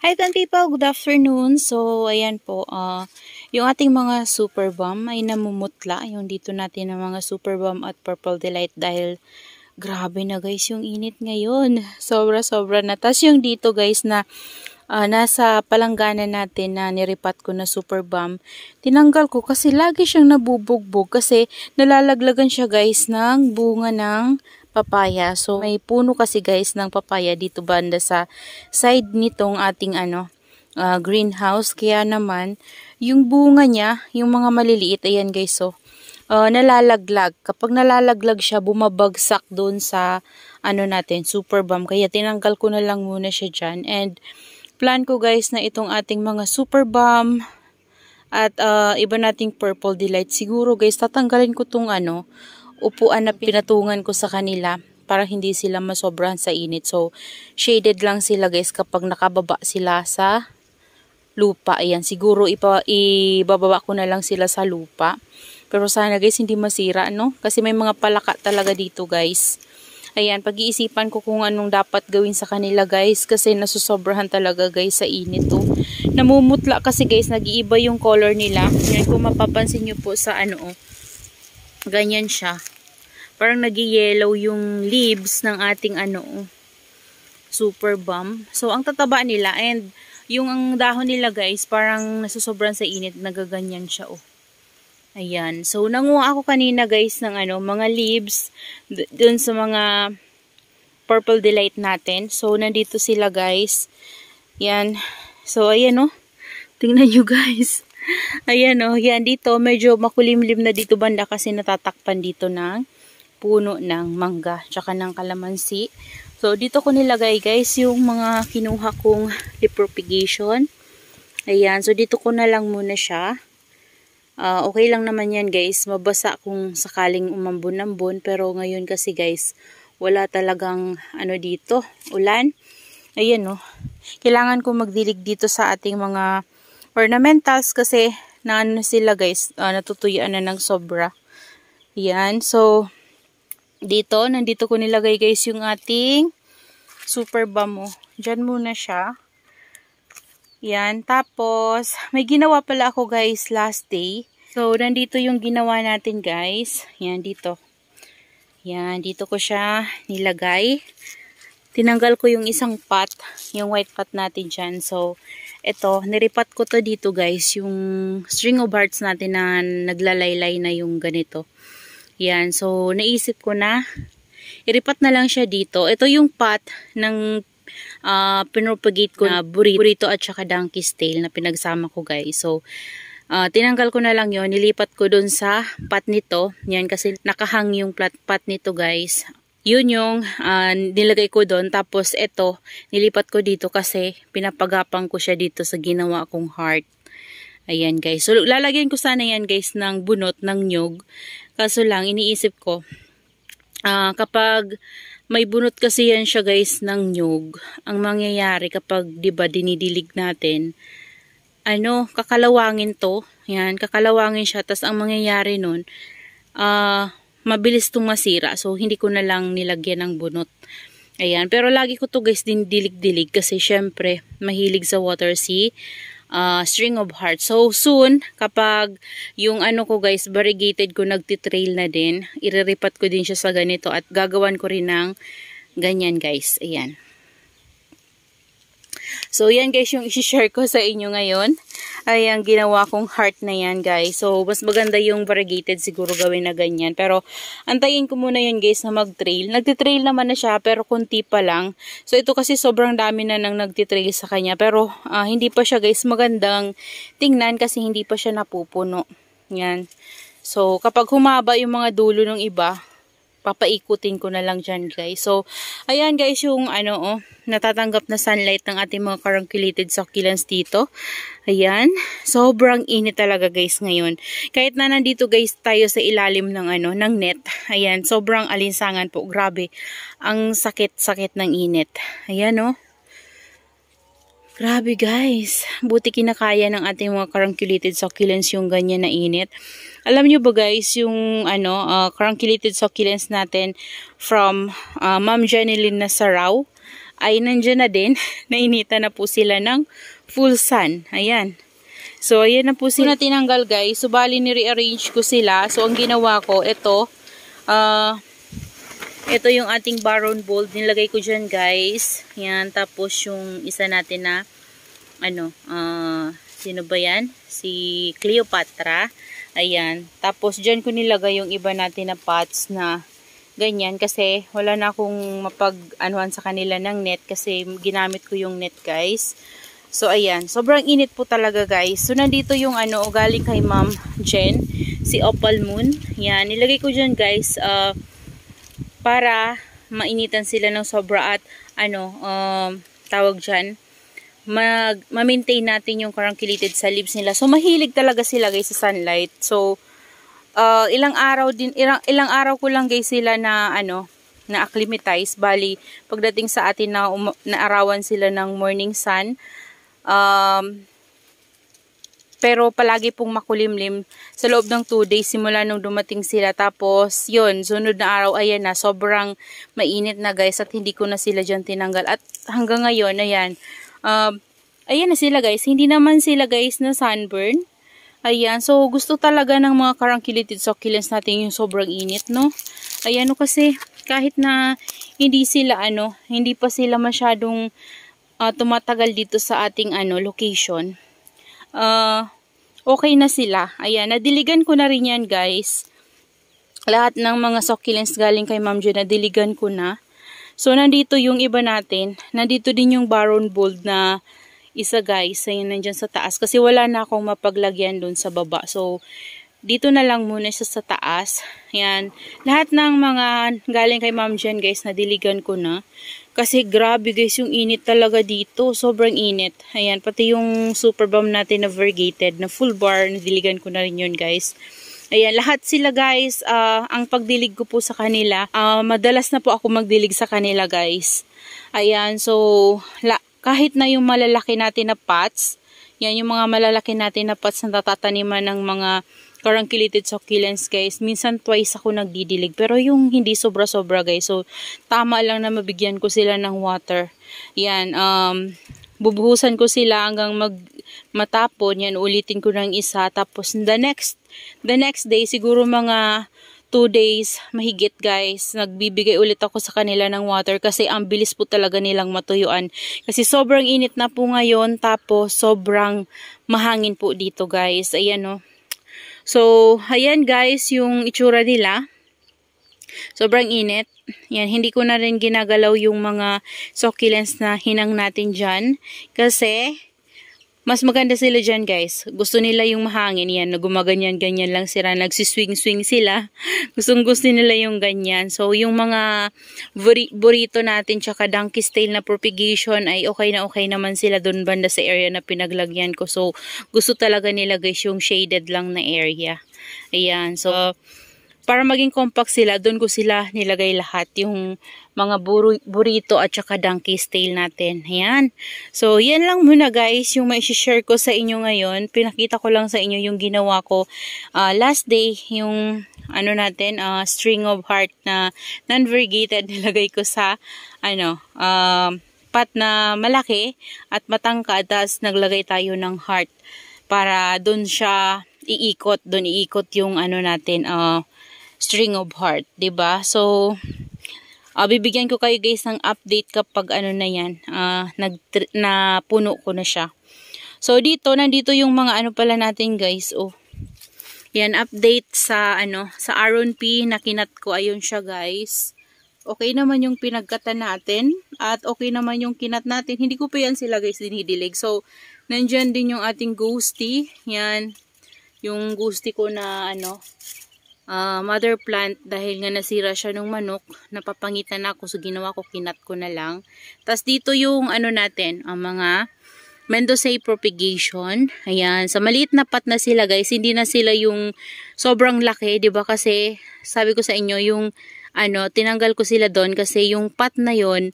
Hi then people, good afternoon. So, ayan po, yung ating mga super bomb ay namumutla. Yung dito natin ng mga super bomb at purple delight dahil grabe na guys yung init ngayon. Sobra-sobra na. Tas yung dito guys na nasa palanganan natin na niripat ko na super bomb, tinanggal ko kasi lagi siyang nabubugbog kasi nalalaglagan siya guys ng bunga ng papaya. So, may puno kasi guys ng papaya dito banda sa side nitong ating greenhouse. Kaya naman, yung bunga niya, yung mga maliliit, ayan guys, so, nalalaglag. Kapag nalalaglag siya, bumabagsak doon sa, natin, super bomb. Kaya tinanggal ko na lang muna siya dyan. And, plan ko guys na itong ating mga super bomb at iba nating purple delight. Siguro guys, tatanggalin ko tong upuan na pinatungan ko sa kanila para hindi sila masobrahan sa init. So, shaded lang sila guys kapag nakababa sila sa lupa. Ayan, siguro ibababa ko na lang sila sa lupa. Pero sana guys, hindi masira, no? Kasi may mga palaka talaga dito guys. Ayan, pag-iisipan ko kung anong dapat gawin sa kanila guys. Kasi nasusobrahan talaga guys sa init to. Namumutla kasi guys, nag-iiba yung color nila. Yan, kung mapapansin nyo po sa ganyan siya. Parang nag-yellow yung leaves ng ating super bomb. So, ang tataba nila and yung ang dahon nila guys, parang nasusobrahan sa init, nagaganyan siya oh. Ayan. So, nanguha ako kanina guys ng mga leaves dun sa mga purple delight natin. So, nandito sila guys. Yan. So, ayan oh. Tingnan nyo guys. Ayan oh. Yan dito. Medyo makulimlim na dito banda kasi natatakpan dito ng puno ng mangga. Tsaka ng kalamansi. So, dito ko nilagay guys yung mga kinuha kong leaf propagation. Ayan. So, dito ko na lang muna siya. Okay lang naman yan guys, mabasa kung sakaling umambon-ambon, pero ngayon kasi guys, wala talagang dito, ulan. Ayan oh, kailangan ko magdilig dito sa ating mga ornamentals kasi sila guys, natutuyaan na ng sobra. Ayan, so nandito ko nilagay guys yung ating super bomb oh. Diyan muna siya. Yan, tapos, may ginawa pala ako guys last day. So, nandito yung ginawa natin guys. Yan, dito. Yan, dito ko siya nilagay. Tinanggal ko yung isang pot, yung white pot natin dyan. So, eto, niripat ko to dito guys, yung string of hearts natin na naglalaylay na yung ganito. Yan, so, naisip ko na, iripat na lang siya dito. Ito yung pot ng pinropagate ko na burrito at saka donkey's tail na pinagsama ko guys. So, tinanggal ko na lang yon, nilipat ko dun sa pot nito. Yan kasi nakahang yung pot nito guys. Yun yung nilagay ko dun. Tapos ito, nilipat ko dito kasi pinapagapang ko siya dito sa ginawa kong heart. Ayan guys. So, lalagyan ko sana yan guys ng bunot ng nyug. Kaso lang, iniisip ko, kapag may bunot kasi yan siya guys ng nyug, ang mangyayari kapag 'di ba dinidilig natin, kakalawangin to. Yan, kakalawangin siya, tas ang mangyayari nun, mabilis tong masira. So hindi ko na lang nilagyan ng bunot. Ayan, pero lagi ko to guys dinidilig-dilig kasi syempre mahilig sa water si string of hearts. So soon, kapag yung ko guys, variegated ko nagtitrail na din, iriripat ko din siya sa ganito at gagawan ko rin ng ganyan guys. Ayan. So yan guys yung i-share ko sa inyo ngayon. Ay ang ginawa kong heart na yan guys. So mas maganda yung variegated siguro gawin na ganyan. Pero antayin ko muna yun guys na mag-trail. Nagtitrail naman na siya pero kunti pa lang. So ito kasi sobrang dami na nang nagtitrail sa kanya. Pero hindi pa siya guys magandang tingnan kasi hindi pa siya napupuno. Yan. So kapag humaba yung mga dulo ng iba, papaikutin ko na lang dyan guys. So, ayan guys yung natatanggap na sunlight ng ating mga carunculated succulents dito. Ayan. Sobrang init talaga guys ngayon. Kahit na nandito guys tayo sa ilalim ng ng net. Ayan, sobrang alinsangan po. Grabe. Ang sakit-sakit ng init. Ayan oh. Grabe guys. Buti kinakaya ng ating mga carunculated succulents yung ganyan na init. Alam nyo ba guys, yung carunculated succulents natin from Ma'am Jeneline Nasaraw, ay nandyan na din. Nainitan na po sila ng full sun. Ayan. So, ayan na po sila tinanggal guys. So, bali ni-rearrange ko sila. So, ang ginawa ko, ito yung ating Baron Bold. Nilagay ko dyan guys. Yan. Tapos, yung isa natin na, sino ba yan? Si Cleopatra. Ayan. Tapos, dyan ko nilagay yung iba natin na pots na ganyan. Kasi, wala na akong mapag-anuhan sa kanila ng net. Kasi, ginamit ko yung net guys. So, ayan. Sobrang init po talaga, guys. So, nandito yung galing kay Ma'am Jen. Si Opal Moon. Yan. Nilagay ko dyan, guys. Para mainitan sila ng sobra at, tawag dyan. Ma-maintain natin yung karangkilited sa leaves nila. So, mahilig talaga sila, guys, sa sunlight. So, ilang araw ko lang, guys, sila na, na-acclimatize. Bali, pagdating sa atin na naarawan sila ng morning sun, pero palagi pong makulimlim sa loob ng 2 days simula nung dumating sila. Tapos yun, sunod na araw, ayan na, sobrang mainit na guys at hindi ko na sila dyan tinanggal. At hanggang ngayon, ayan, ayan na sila guys. Hindi naman sila guys na sunburn. Ayan, so gusto talaga ng mga karangkilited succulents natin yung sobrang init, no? Ayan, no, kasi kahit na hindi sila, hindi pa sila masyadong tumatagal dito sa ating location. Okay na sila. Ayan, nadiligan ko na rin yan guys. Lahat ng mga succulents galing kay Ma'am Jen, nadiligan ko na. So, nandito yung iba natin. Nandito din yung Baron Bold na isa guys. Ayan, nandyan sa taas. Kasi wala na akong mapaglagyan dun sa baba. So, dito na lang muna siya sa taas. Ayan. Lahat ng mga galing kay Ma'am Jen guys, nadiligan ko na. Kasi grabe guys, yung init talaga dito. Sobrang init. Ayan, pati yung super balm natin na variegated, na full bar, nadiligan ko na rin yun guys. Ayan, lahat sila guys, ang pagdilig ko po sa kanila, madalas na po ako magdilig sa kanila guys. Ayan, so, kahit na yung malalaki natin na pots, yan yung mga malalaki natin na pots na tatataniman ng mga karangkilited succulents guys, minsan twice ako nagdidilig, pero yung hindi sobra-sobra guys, so tama lang na mabigyan ko sila ng water. Yan, bubuhusan ko sila hanggang matapon, yan, ulitin ko ng isa, tapos the next day, siguro mga 2 days mahigit guys, nagbibigay ulit ako sa kanila ng water kasi ang bilis po talaga nilang matuyuan. Kasi sobrang init na po ngayon, tapos sobrang mahangin po dito guys. Ayan o. So, ayan guys, yung itsura nila. Sobrang init. Yan, hindi ko na rin ginagalaw yung mga succulents na hinang natin dyan. Kasi, mas maganda sila dyan guys. Gusto nila yung mahangin. Yan, gumaganyan-ganyan lang sila. Nagsiswing-swing sila. Gustong-gusto nila yung ganyan. So, yung mga burrito natin tsaka donkey's tail na propagation ay okay naman sila doon banda sa area na pinaglagyan ko. So, gusto talaga nila guys yung shaded lang na area. Ayan. So, para maging compact sila, doon ko sila nilagay lahat. Yung mga burrito at saka donkey's tail natin. Ayan. So, yan lang muna guys yung mai-share ko sa inyo ngayon. Pinakita ko lang sa inyo yung ginawa ko last day. Yung natin, string of heart na non-variegated nilagay ko sa pot na malaki at matangkad. Tapos naglagay tayo ng heart para doon siya iikot. Doon iikot yung natin, string of heart, 'di ba? So, bibigyan ko kayo guys ng update kapag na yan, napuno ko na siya. So, nandito yung mga pala natin guys, oh. Yan, update sa sa Aron P na kinat ko, ayun siya guys. Okay naman yung pinagkatan natin at okay naman yung kinat natin. Hindi ko pa yan sila guys dinidilig. So, nandyan din yung ating ghosty. Yan, yung ghosty ko na mother plant dahil nga nasira siya ng manok, napapangitan ako, so ginawa ko, kinat ko na lang. Tapos dito yung natin, ang mga Mendozae propagation. Ayan, sa maliit na pot na sila guys, hindi na sila yung sobrang laki, 'di ba? Kasi sabi ko sa inyo yung tinanggal ko sila doon kasi yung pot na yon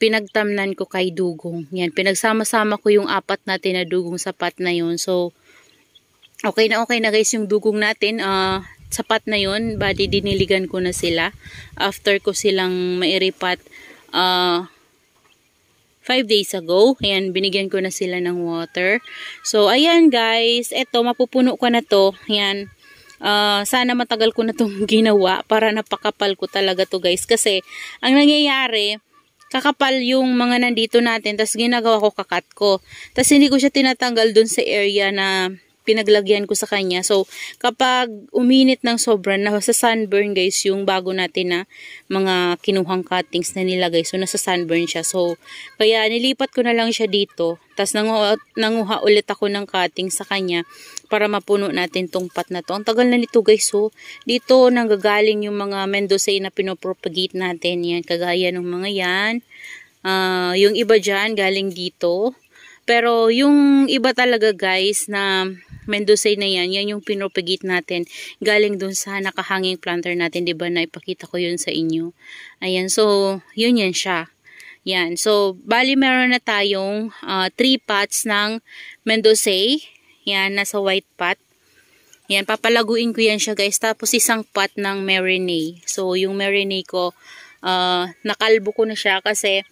pinagtamnan ko kay dugong. Yan, pinagsama-sama ko yung 4 natin na dugong sa pot na yon. So okay na guys yung dugong natin. Sapat na yun, bali diniligan ko na sila after ko silang mairipat 5 days ago. Ayan, binigyan ko na sila ng water. So, ayan guys, eto, mapupuno ko na to. Ayan, sana matagal ko na itong ginawa para napakapal ko talaga to guys. Kasi, ang nangyayari, kakapal yung mga nandito natin, tapos ginagawa ko kakat ko. Tapos hindi ko siya tinatanggal dun sa area na pinaglagyan ko sa kanya. So, kapag uminit ng sobra, nasa sunburn guys, yung bago natin na mga kinuhang cuttings na nilagay. So, nasa sunburn siya. So, kaya nilipat ko na lang siya dito. Tapos, nanguha ulit ako ng cutting sa kanya para mapuno natin tong pot na to. Ang tagal na nito guys. So, dito nanggagaling yung mga Mendoza na pinopropagate natin. Yan, kagaya ng mga yan. Yung iba dyan, galing dito. Pero, yung iba talaga guys na Mendoza na yan yung pinopagate natin. Galing dun sa nakahanging planter natin, diba, na ipakita ko yun sa inyo. Ayan, so, yun yan siya. Yan, so, bali meron na tayong 3 pots ng Mendoza. Yan, nasa white pot. Yan, papalaguin ko yan siya guys. Tapos, isang pot ng Marinade. So, yung Marinade ko, nakalbo ko na siya kasi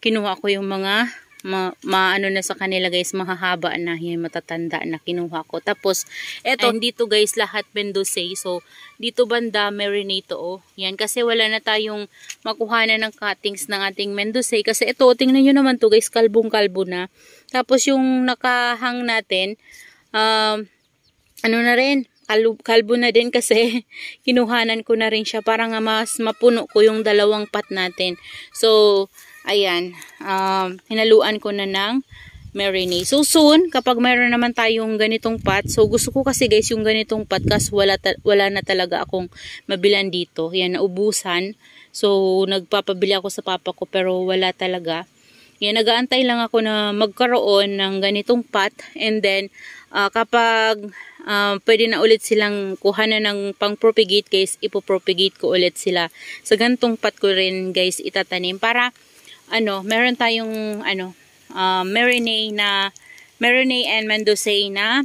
kinuha ko yung mga ano na sa kanila guys, mahahaba na, yan, matatanda na kinuha ko. Tapos, eto, dito guys, lahat Mendoza. So, dito banda, Marinade to, oh. Yan, kasi wala na tayong makuhanan ng cuttings ng ating Mendoza. Kasi ito, tingnan nyo naman to guys, kalbong-kalbo na. Tapos, yung nakahang natin, ano na rin, kalbo na din kasi kinuhanan ko na rin siya para nga mas mapuno ko yung dalawang pot natin. So, ayan, hinaluan ko na ng Marinade. So soon, kapag mayroon naman tayong ganitong pot, so gusto ko kasi guys yung ganitong pot kasi wala na talaga akong mabilan dito. Yan, naubusan. So nagpapabili ako sa papa ko pero wala talaga. Yan, nag-aantay lang ako na magkaroon ng ganitong pot, and then kapag pwede na ulit silang kuhanan ng pang-propagate guys, ipopropagate ko ulit sila. Sa ganitong pot ko rin guys itatanim para meron tayong Marinade and Mendoza na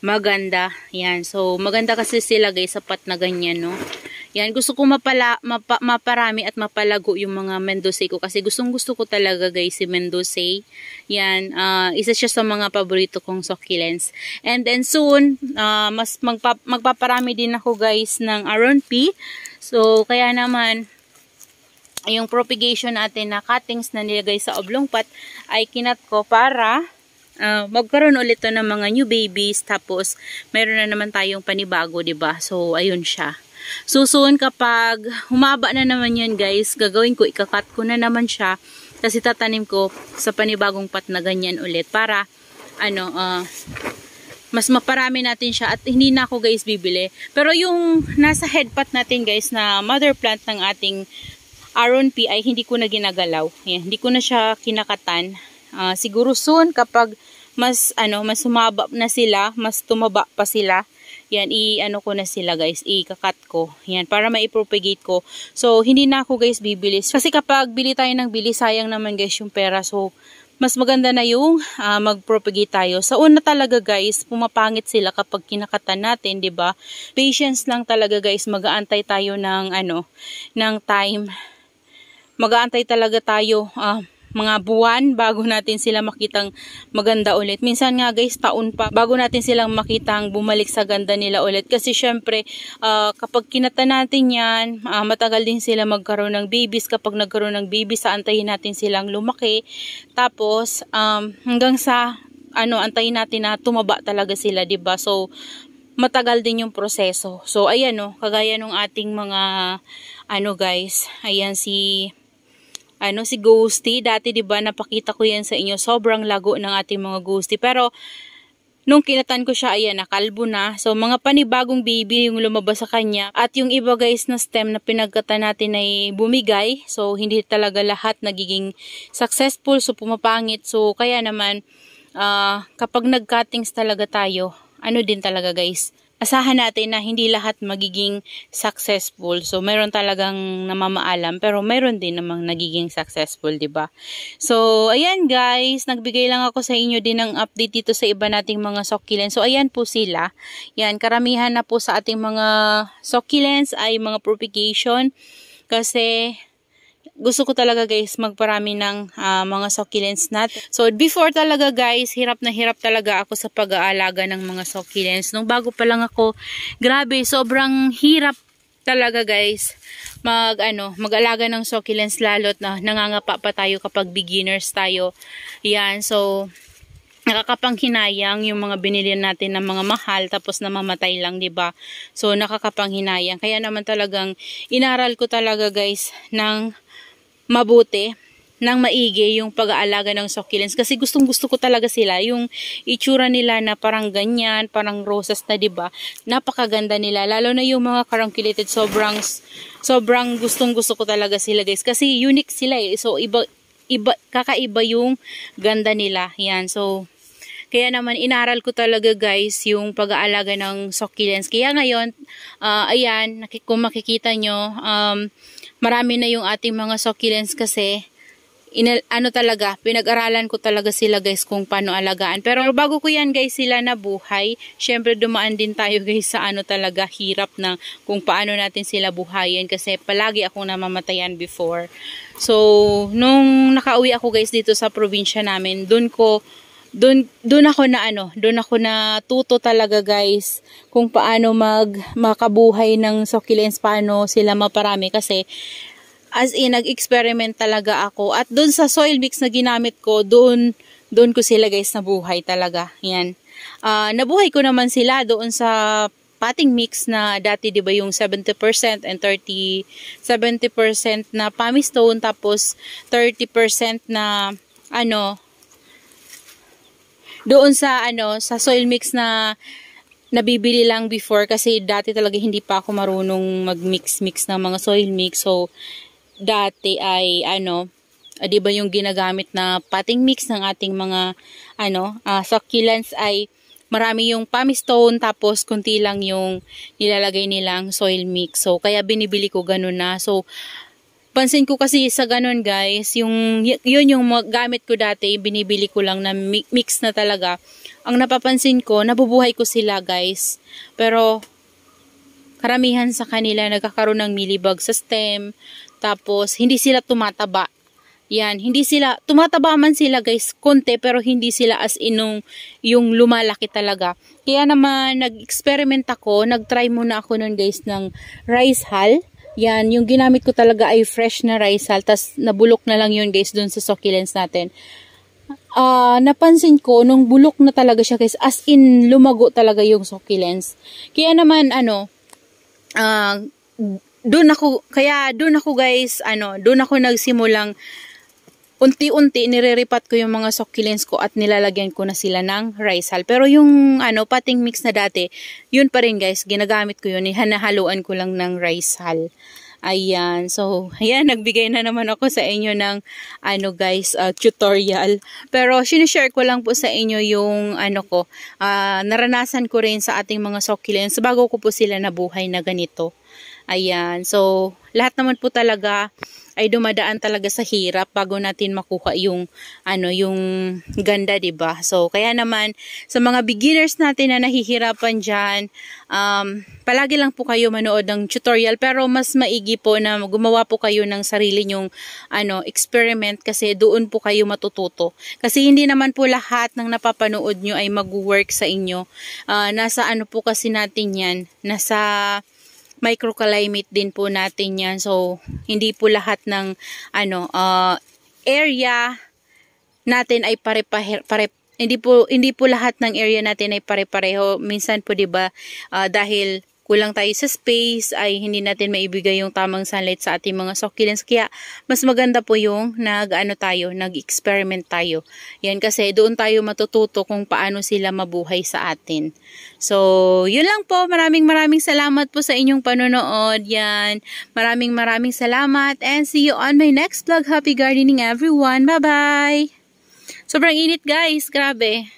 maganda. Yan. So, maganda kasi sila guys sa pot na ganyan, no. Yan, gusto ko maparami at mapalago yung mga Mendoza ko kasi gusto ko talaga guys si Mendoza. Yan, isa siya sa mga paborito kong succulents. And then soon, mas magpaparami din ako guys ng Aron P. So, kaya naman, yung propagation natin na cuttings na nilagay sa oblong pot ay kinat ko para magkaroon ulit to ng mga new babies. Tapos, mayroon na naman tayong panibago, diba? So, ayun siya. So, soon kapag humaba na naman yan guys, gagawin ko, ikakat ko na naman siya. Kasi tatanim ko sa panibagong pot na ganyan ulit para, mas maparami natin siya at hindi na ako guys bibili. Pero yung nasa head pot natin guys na mother plant ng ating Aron P ay hindi ko na ginagalaw. Yan, hindi ko na siya kinakatan. Siguro soon kapag mas humaba na sila, mas tumaba pa sila. Yan, ko na sila guys, ikakat ko. Yan, para maipropagate ko. So, hindi na ako guys bibili. Kasi kapag bili tayo ng bili, sayang naman guys yung pera. So, mas maganda na yung mag-propagate tayo. Sa una talaga guys, pumapangit sila kapag kinakatan natin, 'di ba? Patience lang talaga guys, mag-aantay tayo ng ng time. Mag-aantay talaga tayo mga buwan bago natin sila makitang maganda ulit. Minsan nga guys, taon pa bago natin silang makitang bumalik sa ganda nila ulit. Kasi syempre, kapag kinata natin yan, matagal din sila magkaroon ng babies. Kapag nagkaroon ng babies, antayin natin silang lumaki. Tapos, hanggang sa, antayin natin na tumaba talaga sila, diba? So, matagal din yung proseso. So, ayan kagaya nung ating mga, guys, ayan si Ghosty. Dati, diba, napakita ko yan sa inyo. Sobrang lago ng ating mga Ghosty. Pero, nung kinatan ko siya, ayan, nakalbo na. So, mga panibagong baby yung lumabas sa kanya. At yung iba, guys, na stem na pinagkatan natin ay bumigay. So, hindi talaga lahat nagiging successful. So, pumapangit. So, kaya naman, kapag nag-cuttings talaga tayo, din talaga, guys, asahan natin na hindi lahat magiging successful. So, meron talagang namamaalam, pero meron din namang nagiging successful, diba? So, ayan guys, nagbigay lang ako sa inyo din ng update dito sa iba nating mga succulents. So, ayan po sila. Yan, karamihan na po sa ating mga succulents ay mga propagation. Kasi, gusto ko talaga guys magparami ng mga succulents natin. So before talaga guys, hirap na hirap talaga ako sa pag-aalaga ng mga succulents. Nung bago pa lang ako, grabe, sobrang hirap talaga guys mag-alaga ng succulents, lalo't na nangangapa pa tayo kapag beginners tayo. Yan, so nakakapanghinayang yung mga binili natin ng mga mahal tapos namamatay lang, 'di ba? So nakakapanghinayang. Kaya naman talagang inaral ko talaga guys ng mabuti, ng maigi yung pag-aalaga ng succulents kasi gustong-gusto ko talaga sila. Yung itsura nila na parang ganyan, parang roses na, 'di ba? Napakaganda nila. Lalo na yung mga carunculated, sobrang gustong-gusto ko talaga sila guys kasi unique sila eh. So kakaiba yung ganda nila. Yan. So kaya naman inaral ko talaga guys yung pag-aalaga ng succulents. Kaya ngayon, ayan, kung makikita nyo, marami na yung ating mga succulents kasi pinag-aralan ko talaga sila guys kung paano alagaan. Pero bago ko yan guys sila nabuhay, syempre dumaan din tayo guys sa talaga hirap na kung paano natin sila buhayin kasi palagi akong namamatayan before. So, nung nakauwi ako guys dito sa probinsya namin, doon ako natuto talaga guys kung paano makabuhay ng succulents, paano sila maparami kasi as in nag-experiment talaga ako at doon sa soil mix na ginamit ko, doon ko sila guys nabuhay talaga. Yan. Nabuhay ko naman sila doon sa potting mix na dati 'di ba yung 70% and 70% na pumice stone tapos 30% na doon sa sa soil mix na nabibili lang before kasi dati talaga hindi pa ako marunong mag-mix ng mga soil mix. So dati ay 'di ba yung ginagamit na potting mix ng ating mga succulents ay marami yung pumice stone tapos kunti lang yung nilalagay nilang soil mix. So kaya binibili ko ganun na. So pansin ko kasi sa ganun guys, yun yung gamit ko dati, binibili ko lang na mix na talaga. Ang napapansin ko, nabubuhay ko sila guys. Pero karamihan sa kanila nagkakaroon ng mealybug sa stem, tapos hindi sila tumataba. Yan, tumataba man sila guys, konti, pero hindi sila as in yung lumalaki talaga. Kaya naman nag-experiment ako, nag-try muna ako nun guys ng rice hull. Yan, yung ginamit ko talaga ay fresh na rice hull, tas nabulok na lang yun guys dun sa succulents natin. Napansin ko, nung bulok na talaga siya guys, as in lumago talaga yung succulents. Kaya naman doon ako guys, doon ako nagsimulang unti-unti nire-repat ko yung mga succulents ko at nilalagyan ko na sila ng rice hull. Pero yung potting mix na dati, yun pa rin guys, ginagamit ko yun, hinahaluan ko lang ng rice hull. Ayan, so ayan, nagbigay na naman ako sa inyo ng guys, tutorial. Pero sinishare ko lang po sa inyo yung naranasan ko rin sa ating mga succulents bago ko po sila nabuhay na ganito. Ayan, so lahat naman po talaga ay dumadaan talaga sa hirap bago natin makuha yung yung ganda, 'di ba? So kaya naman sa mga beginners natin na nahihirapan diyan, palagi lang po kayo manood ng tutorial, pero mas maigi po na gumawa po kayo ng sarili nyong experiment kasi doon po kayo matututo. Kasi hindi naman po lahat ng napapanood nyo ay mag-work sa inyo. Nasa po kasi natin 'yan, nasa microclimate din po natin yan. So, hindi po lahat ng area natin ay hindi po lahat ng area natin ay pare-pareho. Minsan po 'di ba, dahil kulang tayo sa space ay hindi natin maibigay yung tamang sunlight sa ating mga succulents. Kaya mas maganda po yung nag-experiment tayo. Yan kasi doon tayo matututo kung paano sila mabuhay sa atin. So, yun lang po. Maraming salamat po sa inyong panonood. Yan. Maraming salamat and see you on my next vlog. Happy gardening everyone. Bye-bye! Sobrang init guys. Grabe.